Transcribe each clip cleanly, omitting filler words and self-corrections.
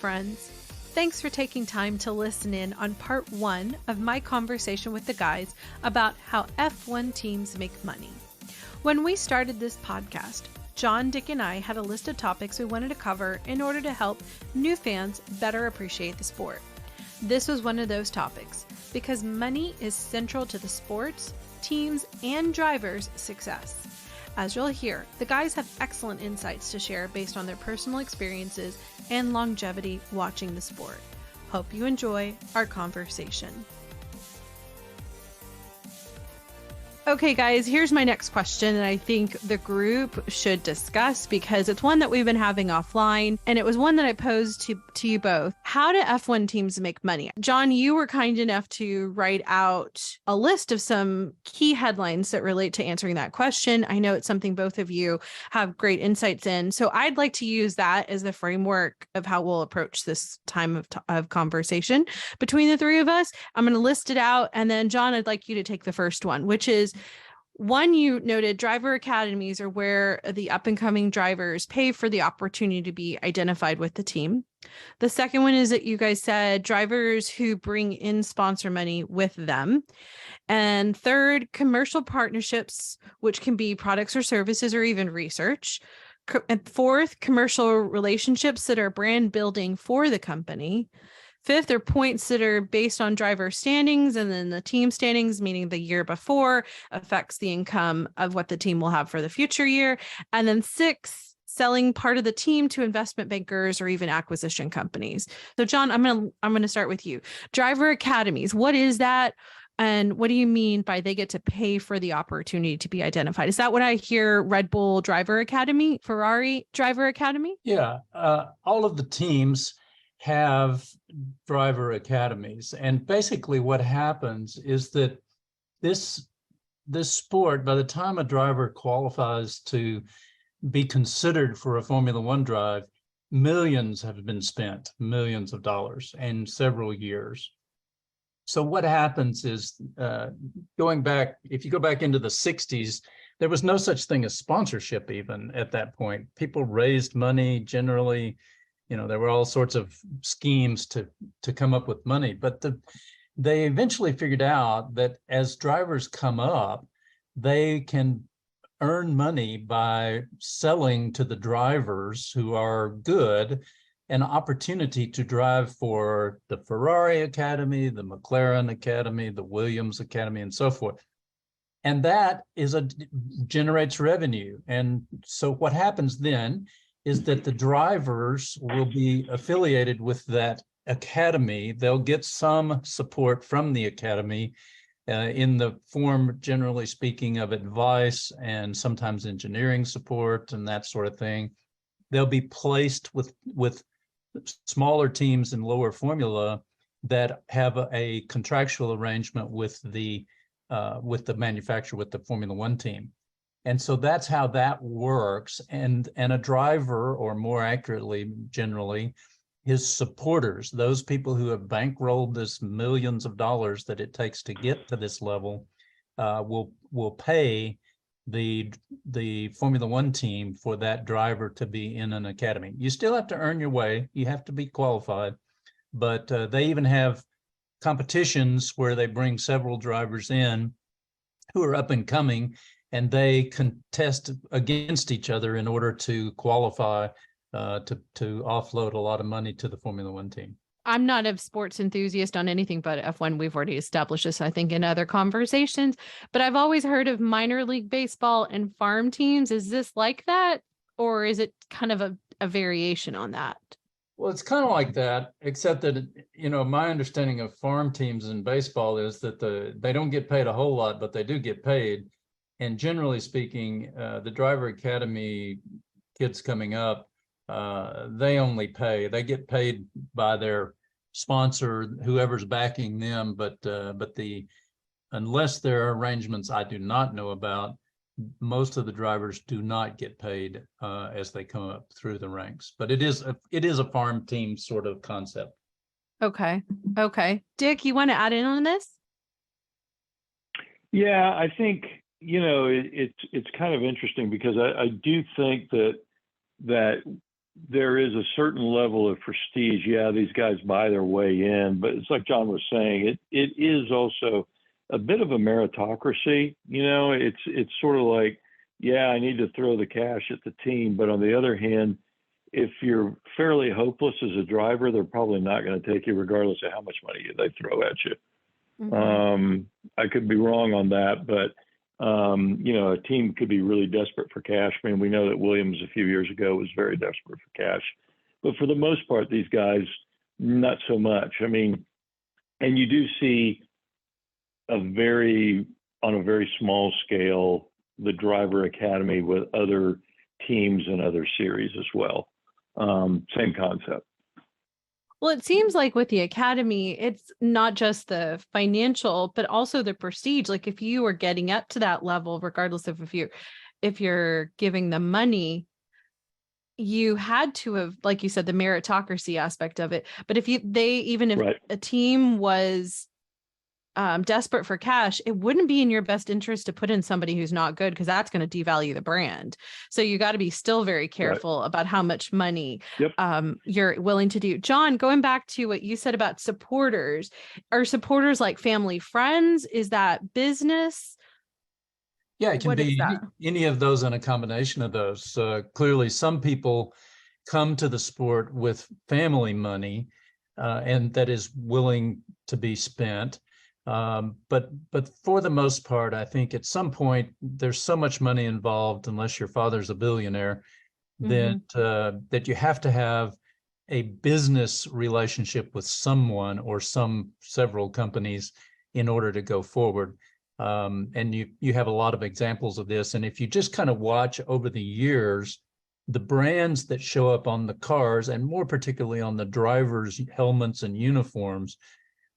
friends. Thanks for taking time to listen in on part 1 of my conversation with the guys about how F1 teams make money. When we started this podcast, John, Dick, and I had a list of topics we wanted to cover in order to help new fans better appreciate the sport. This was one of those topics because money is central to the sports, teams, and drivers' success. As you'll hear, the guys have excellent insights to share based on their personal experiences and longevity watching the sport. Hope you enjoy our conversation. Okay, guys, here's my next question that I think the group should discuss because it's one that we've been having offline, and it was one that I posed to you both. How do F1 teams make money? John, you were kind enough to write out a list of some key headlines that relate to answering that question. I know it's something both of you have great insights in, so I'd like to use that as the framework of how we'll approach this time of conversation between the three of us. I'm going to list it out, and then John, I'd like you to take the first one, which is one. You noted driver academies are where the up and coming drivers pay for the opportunity to be identified with the team. The second one is that you guys said drivers who bring in sponsor money with them. And third, commercial partnerships, which can be products or services or even research. And fourth, commercial relationships that are brand building for the company. Fifth are points that are based on driver standings, and then the team standings, meaning the year before, affects the income of what the team will have for the future year. And then sixth, selling part of the team to investment bankers or even acquisition companies. So John, I'm going to start with you. Driver academies, what is that? And what do you mean by they get to pay for the opportunity to be identified? Is that what I hear? Red Bull Driver Academy, Ferrari Driver Academy? Yeah, all of the teams have driver academies, and basically what happens is that this sport, by the time a driver qualifies to be considered for a Formula One drive, millions have been spent, millions of dollars, in several years. So what happens is, going back, if you go back into the 60s, there was no such thing as sponsorship even at that point. People raised money generally. There were all sorts of schemes to come up with money, but they eventually figured out that as drivers come up, they can earn money by selling to the drivers who are good an opportunity to drive for the Ferrari Academy, the McLaren Academy, the Williams Academy, and so forth. And that generates revenue. And so what happens then is that the drivers will be affiliated with that academy. They'll get some support from the academy in the form, generally speaking, of advice and sometimes engineering support and that sort of thing. They'll be placed with smaller teams in lower formula that have a contractual arrangement with the manufacturer, with the Formula One team. And so that's how that works. And a driver, or more accurately, generally, his supporters, those people who have bankrolled this millions of dollars that it takes to get to this level, will pay the Formula One team for that driver to be in an academy. You still have to earn your way. You have to be qualified. But they even have competitions where they bring several drivers in who are up and coming, and they contest against each other in order to qualify to offload a lot of money to the Formula One team. I'm not a sports enthusiast on anything but F1. We've already established this, I think, in other conversations, but I've always heard of minor league baseball and farm teams. Is this like that, or is it kind of a variation on that? Well, it's kind of like that, except that, my understanding of farm teams in baseball is that they don't get paid a whole lot, but they do get paid. And generally speaking, the driver academy kids coming up, they get paid by their sponsor, whoever's backing them. But unless there are arrangements I do not know about, most of the drivers do not get paid as they come up through the ranks. But it is a farm team sort of concept. Okay. Dick, you want to add in on this? Yeah, I think, it's kind of interesting because I do think that there is a certain level of prestige. Yeah, these guys buy their way in, but it's like John was saying, it is also a bit of a meritocracy. You know, it's sort of like, yeah, I need to throw the cash at the team, but on the other hand, if you're fairly hopeless as a driver, they're probably not going to take you regardless of how much money they throw at you. I could be wrong on that, but you know, a team could be really desperate for cash. I mean, we know that Williams a few years ago was very desperate for cash, but for the most part, these guys, not so much. I mean, and you do see on a very small scale, the driver academy with other teams and other series as well. Same concept. Well, it seems like with the academy, it's not just the financial, but also the prestige. Like if you are getting up to that level, regardless of if you're giving them money, you had to have, like you said, the meritocracy aspect of it. But if a team was desperate for cash, it wouldn't be in your best interest to put in somebody who's not good, because that's going to devalue the brand. So you got to be still very careful about how much money you're willing to do. John, going back to what you said about supporters, are supporters like family, friends? Is that business? Yeah, it can be any of those and a combination of those. Clearly, some people come to the sport with family money, and that is willing to be spent. But for the most part, I think at some point there's so much money involved, unless your father's a billionaire, that you have to have a business relationship with someone or several companies in order to go forward. And you have a lot of examples of this. And if you just kind of watch over the years, the brands that show up on the cars, and more particularly on the drivers' helmets and uniforms,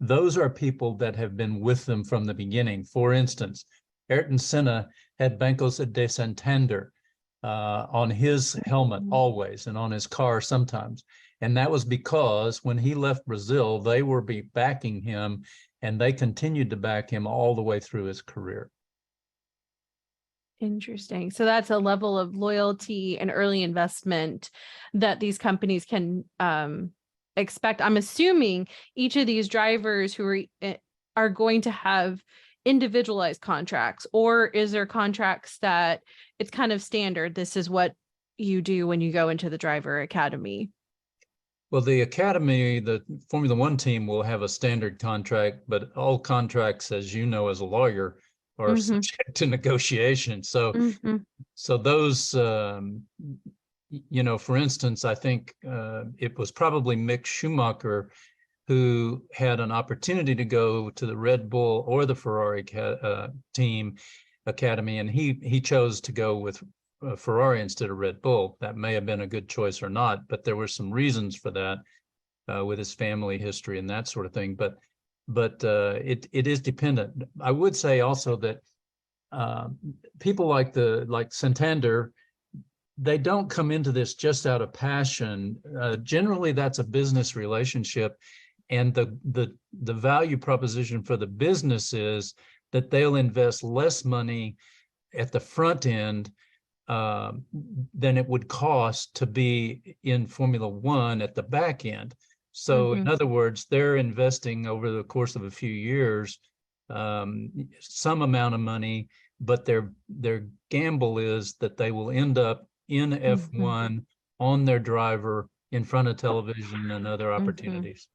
those are people that have been with them from the beginning. For instance, Ayrton Senna had Bancos de Santander on his helmet always, and on his car sometimes. And that was because when he left Brazil, they were backing him, and they continued to back him all the way through his career. Interesting. So that's a level of loyalty and early investment that these companies can expect. I'm assuming each of these drivers who are going to have individualized contracts, or is there contracts that it's kind of standard? This is what you do when you go into the driver academy. Well, the academy, the Formula One team will have a standard contract, but all contracts, as you know, as a lawyer, are subject to negotiation. So those, you know, for instance, I think it was probably Mick Schumacher who had an opportunity to go to the Red Bull or the Ferrari team academy, and he chose to go with Ferrari instead of Red Bull. That may have been a good choice or not, but there were some reasons for that with his family history and that sort of thing. But it is dependent. I would say also that people like Santander, they don't come into this just out of passion. Generally, that's a business relationship, and the value proposition for the business is that they'll invest less money at the front end than it would cost to be in Formula One at the back end. So in other words, they're investing over the course of a few years some amount of money, but their gamble is that they will end up in F1 on their driver in front of television and other opportunities.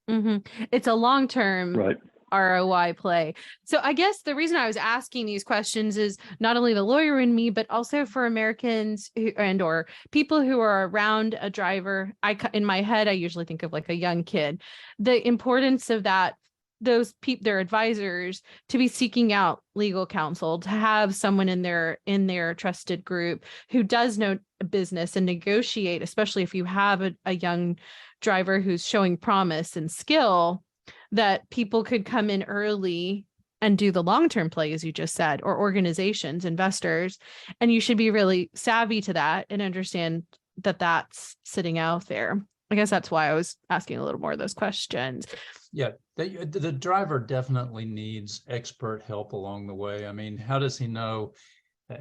It's a long-term ROI play. So I guess the reason I was asking these questions is not only the lawyer in me, but also for Americans or people who are around a driver. In my head, I usually think of like a young kid. The importance of that, their advisors, to be seeking out legal counsel, to have someone in their trusted group who does know business and negotiate, especially if you have a young driver who's showing promise and skill, that people could come in early and do the long-term play, as you just said, or organizations, investors. And you should be really savvy to that and understand that that's sitting out there. I guess that's why I was asking a little more of those questions. Yeah, the driver definitely needs expert help along the way. I mean, how does he know?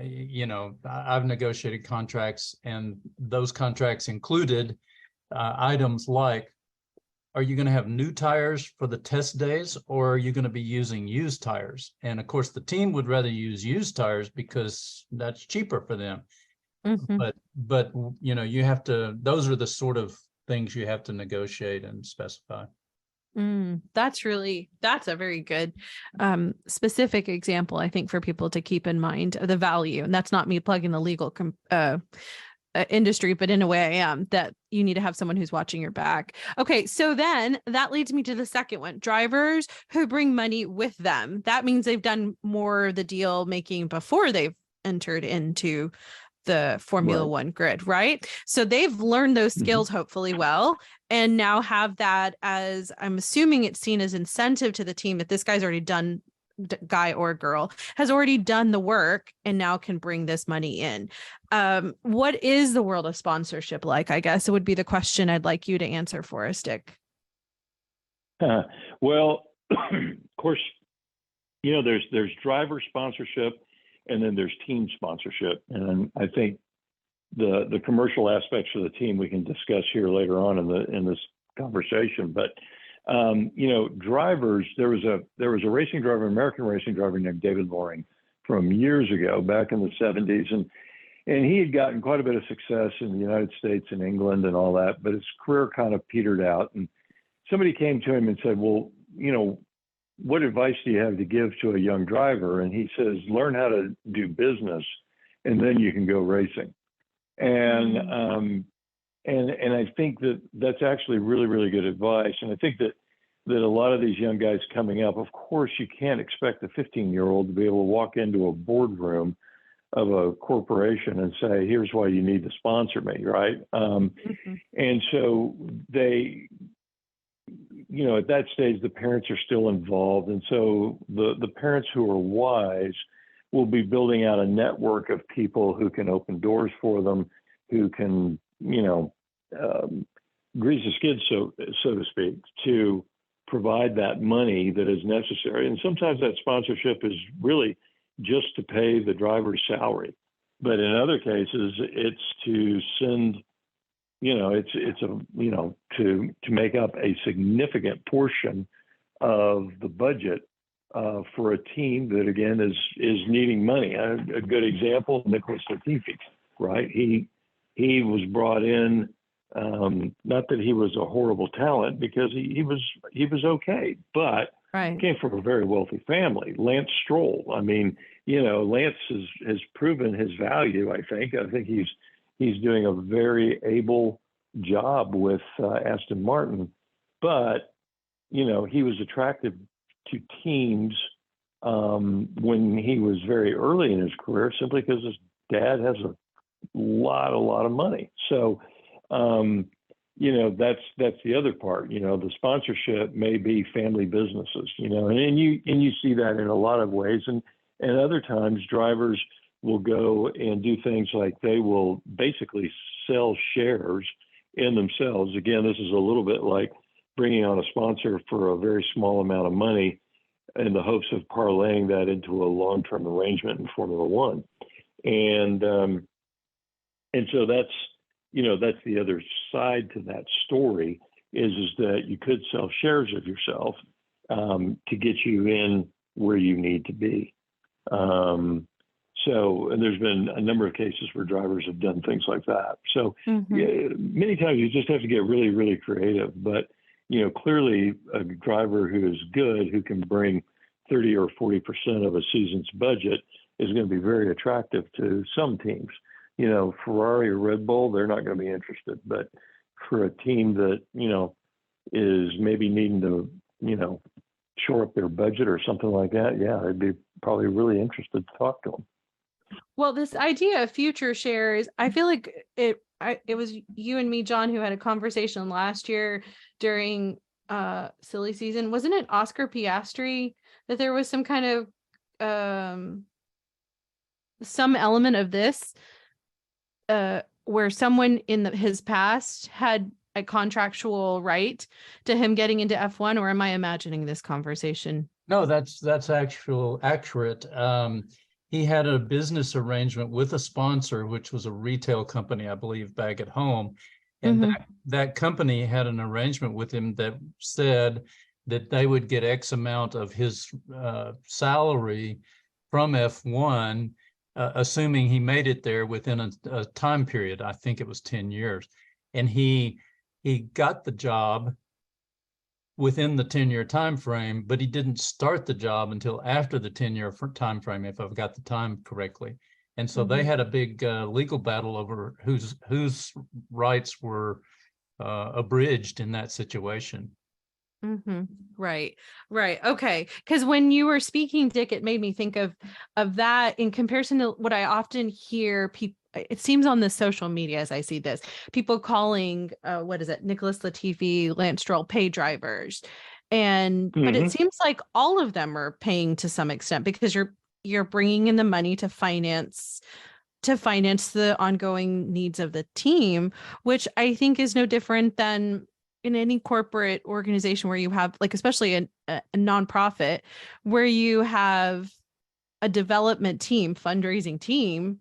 You know, I've negotiated contracts, and those contracts included items like, are you going to have new tires for the test days, or are you going to be using used tires? And of course, the team would rather use used tires because that's cheaper for them. Mhm. But you have to, those are the sort of things you have to negotiate and specify. That's a very good specific example, I think, for people to keep in mind the value. And that's not me plugging the legal industry, but in a way I am, that you need to have someone who's watching your back. Okay, so then that leads me to the second one, drivers who bring money with them. That means they've done more of the deal making before they've entered into the Formula One grid, right? So they've learned those skills hopefully well, and now have that as, I'm assuming it's seen as incentive to the team that this guy's already done, guy or girl has already done the work and now can bring this money in. What is the world of sponsorship like? I guess it would be the question I'd like you to answer for us, Dick. Well, of course, there's driver sponsorship, and then there's team sponsorship. And I think the commercial aspects of the team we can discuss here later on in this conversation. But drivers, there was a racing driver, American racing driver named David Loring from years ago, back in the 70s, and he had gotten quite a bit of success in the United States and England and all that, but his career kind of petered out. And somebody came to him and said, well, what advice do you have to give to a young driver? And he says, learn how to do business, and then you can go racing. And I think that's actually really, really good advice. And I think that a lot of these young guys coming up, of course, you can't expect a 15-year-old to be able to walk into a boardroom of a corporation and say, here's why you need to sponsor me, right? And so they, at that stage, the parents are still involved. And so the parents who are wise will be building out a network of people who can open doors for them, who can, grease the skids, so to speak, to provide that money that is necessary. And sometimes that sponsorship is really just to pay the driver's salary. But in other cases, it's to send, to make up a significant portion of the budget for a team that, again, is needing money. A good example, Nicholas Latifi, right? He was brought in, not that he was a horrible talent, because he was okay, but came from a very wealthy family. Lance Stroll, I mean, Lance has proven his value. I think he's doing a very able job with Aston Martin, but he was attractive to teams when he was very early in his career, simply because his dad has a lot of money. So that's the other part. The sponsorship may be family businesses, and you see that in a lot of ways. And other times drivers will go and do things like they will basically sell shares in themselves. Again, this is a little bit like bringing on a sponsor for a very small amount of money in the hopes of parlaying that into a long-term arrangement in Formula One. And so that's the other side to that story is that you could sell shares of yourself to get you in where you need to be. And there's been a number of cases where drivers have done things like that. So many times you just have to get really, really creative. But, clearly a driver who is good, who can bring 30 or 40% of a season's budget, is going to be very attractive to some teams. Ferrari or Red Bull, they're not going to be interested. But for a team that, is maybe needing to, shore up their budget or something like that, yeah, they'd be probably really interested to talk to them. Well, this idea of future shares, I feel like it was you and me, John, who had a conversation last year during silly season. Wasn't it Oscar Piastri that there was some kind of some element of this where someone in his past had a contractual right to him getting into F1, or am I imagining this conversation? No, that's accurate. He had a business arrangement with a sponsor, which was a retail company, I believe, back at home. And that company had an arrangement with him that said that they would get X amount of his salary from F1, assuming he made it there within a time period. I think it was 10 years. And he got the job within the 10-year time frame, but he didn't start the job until after the 10-year time frame, if I've got the time correctly. And so they had a big legal battle over whose rights were abridged in that situation. Right. Okay. Because when you were speaking, Dick, it made me think of that in comparison to what I often hear people. It seems on the social media as I see this, people calling Nicholas Latifi, Lance Stroll pay drivers, but it seems like all of them are paying to some extent because you're bringing in the money to finance the ongoing needs of the team, which I think is no different than in any corporate organization where you have, like, especially a nonprofit, where you have a development team, fundraising team.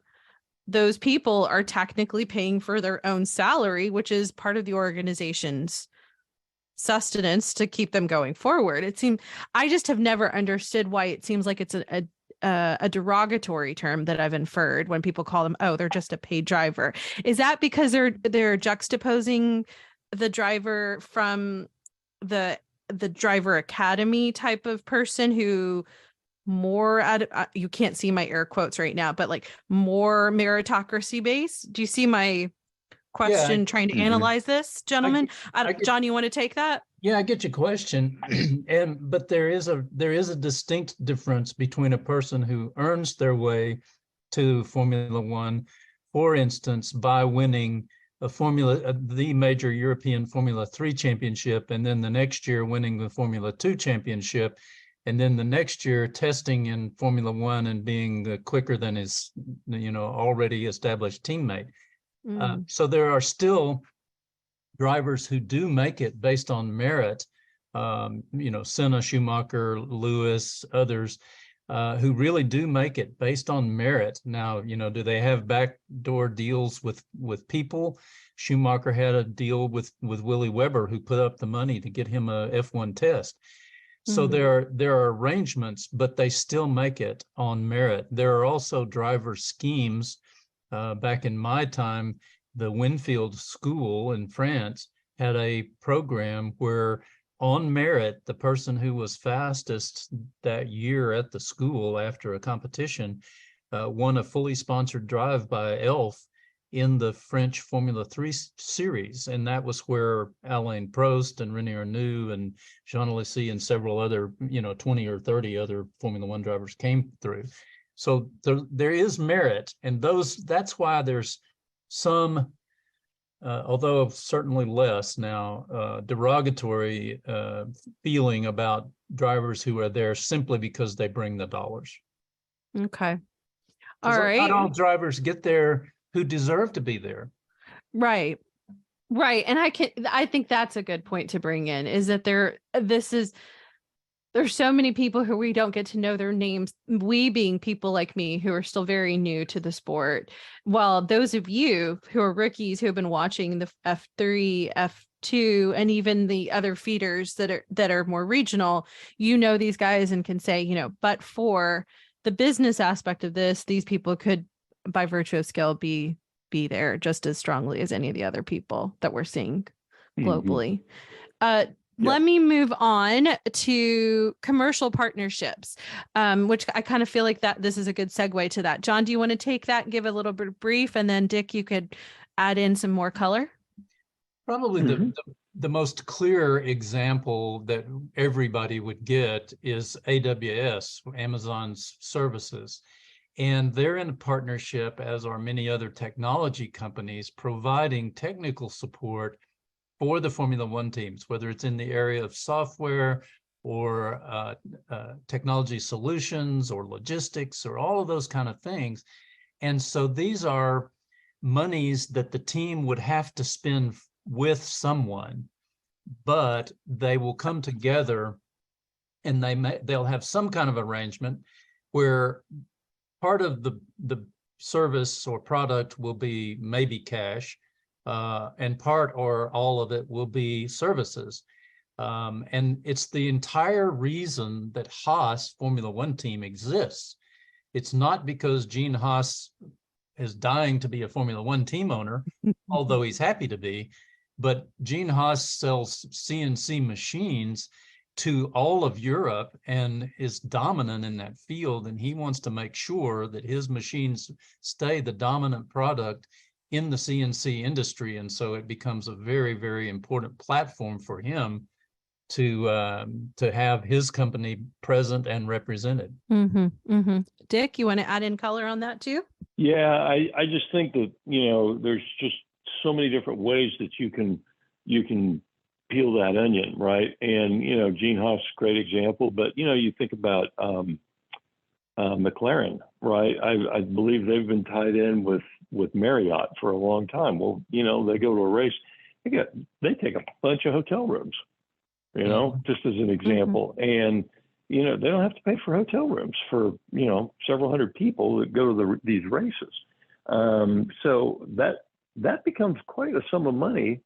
Those people are technically paying for their own salary, which is part of the organization's sustenance to keep them going forward. I just have never understood why it seems like it's a derogatory term that I've inferred when people call them, oh, they're just a paid driver. Is that because they're juxtaposing the driver from the driver academy type of person who more you can't see my air quotes right now, but like more meritocracy based? Do you see my question trying to analyze this, gentlemen? John, you want to take that? Yeah, I get your question. But there is a distinct difference between a person who earns their way to Formula One, for instance, by winning the major European Formula 3 championship, and then the next year winning the Formula 2 championship, and then the next year testing in Formula One and being quicker than his, already established teammate. So there are still drivers who do make it based on merit, Senna, Schumacher, Lewis, others, who really do make it based on merit. Now, do they have backdoor deals with people? Schumacher had a deal with Willie Weber, who put up the money to get him a F1 test. So there are arrangements, but they still make it on merit. There are also driver schemes. Back in my time, the Winfield School in France had a program where on merit, the person who was fastest that year at the school after a competition won a fully sponsored drive by ELF in the French Formula 3 series. And that was where Alain Prost and René Arnoux and Jean Alesi and several other, 20 or 30 other Formula 1 drivers came through. So there is merit, and that's why there's some, although certainly less now, derogatory feeling about drivers who are there simply because they bring the dollars. Okay. All right. Not all drivers get there who deserve to be there. Right. And I think that's a good point to bring in, is that there's so many people who we don't get to know their names, we being people like me who are still very new to the sport. While those of you who are rookies who have been watching the F3, F2, and even the other feeders that are more regional, these guys and can say, but for the business aspect of this, these people could, by virtue of skill, be there just as strongly as any of the other people that we're seeing globally. Let me move on to commercial partnerships, which I kind of feel like that this is a good segue to that. John, do you want to take that and give a little bit of brief, and then Dick, you could add in some more color? Probably the most clear example that everybody would get is AWS, Amazon's services. And they're in a partnership, as are many other technology companies, providing technical support for the Formula One teams, whether it's in the area of software or technology solutions or logistics or all of those kind of things. And so these are monies that the team would have to spend with someone, but they will come together and they'll have some kind of arrangement where part of the service or product will be maybe cash, and part or all of it will be services. And it's the entire reason that Haas Formula One team exists. It's not because Gene Haas is dying to be a Formula One team owner, although he's happy to be, but Gene Haas sells CNC machines to all of Europe and is dominant in that field. And he wants to make sure that his machines stay the dominant product in the CNC industry. And so it becomes a very, very important platform for him to have his company present and represented. Mm-hmm, mm-hmm. Dick, you want to add in color on that too? Yeah, I just think that, there's just so many different ways that you can peel that onion, right? And, Gene Haas, great example, but, you think about McLaren, right? I believe they've been tied in with Marriott for a long time. Well, they go to a race, they take a bunch of hotel rooms, just as an example. And, they don't have to pay for hotel rooms for, several hundred people that go to these races. So that becomes quite a sum of money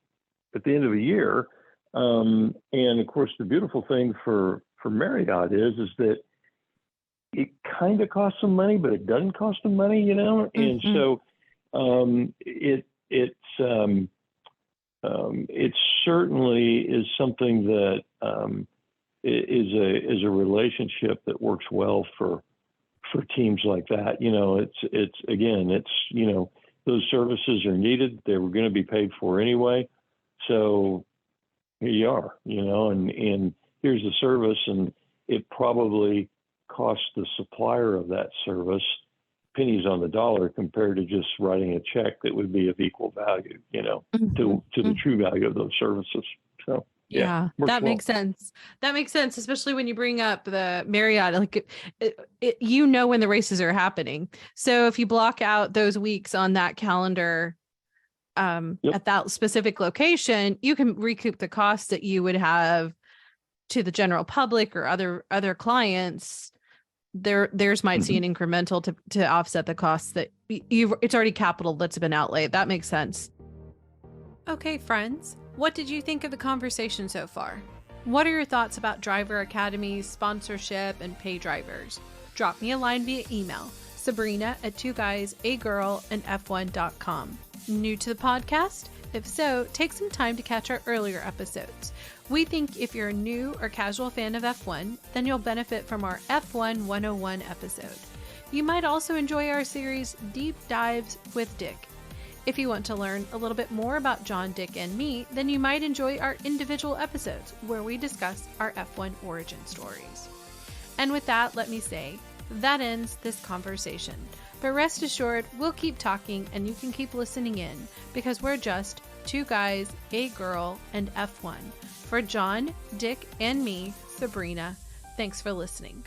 at the end of the year. And of course, the beautiful thing for Marriott is that it kind of costs them money, but it doesn't cost them money, And so it certainly is something that is a relationship that works well for teams like that. It's those services are needed. They were going to be paid for anyway. So here you are, and here's the service, and it probably costs the supplier of that service pennies on the dollar compared to just writing a check that would be of equal value, to the true value of those services. So yeah, that makes sense. That makes sense, especially when you bring up the Marriott, like when the races are happening. So if you block out those weeks on that calendar, at that specific location, you can recoup the costs that you would have to the general public or other clients. Theirs might see an incremental to offset the costs that it's already capital that's been outlaid. That makes sense. Okay, friends, what did you think of the conversation so far? What are your thoughts about driver academies, sponsorship, and pay drivers? Drop me a line via email, Sabrina at 2guysagirlandf1.com. New to the podcast? If so, take some time to catch our earlier episodes. We think if you're a new or casual fan of F1, then you'll benefit from our F1 101 episode. You might also enjoy our series Deep Dives with Dick. If you want to learn a little bit more about John, Dick, and me, then you might enjoy our individual episodes where we discuss our F1 origin stories. And with that, let me say, that ends this conversation. But rest assured, we'll keep talking and you can keep listening in because we're just two guys, a girl, and F1. For John, Dick, and me, Sabrina, thanks for listening.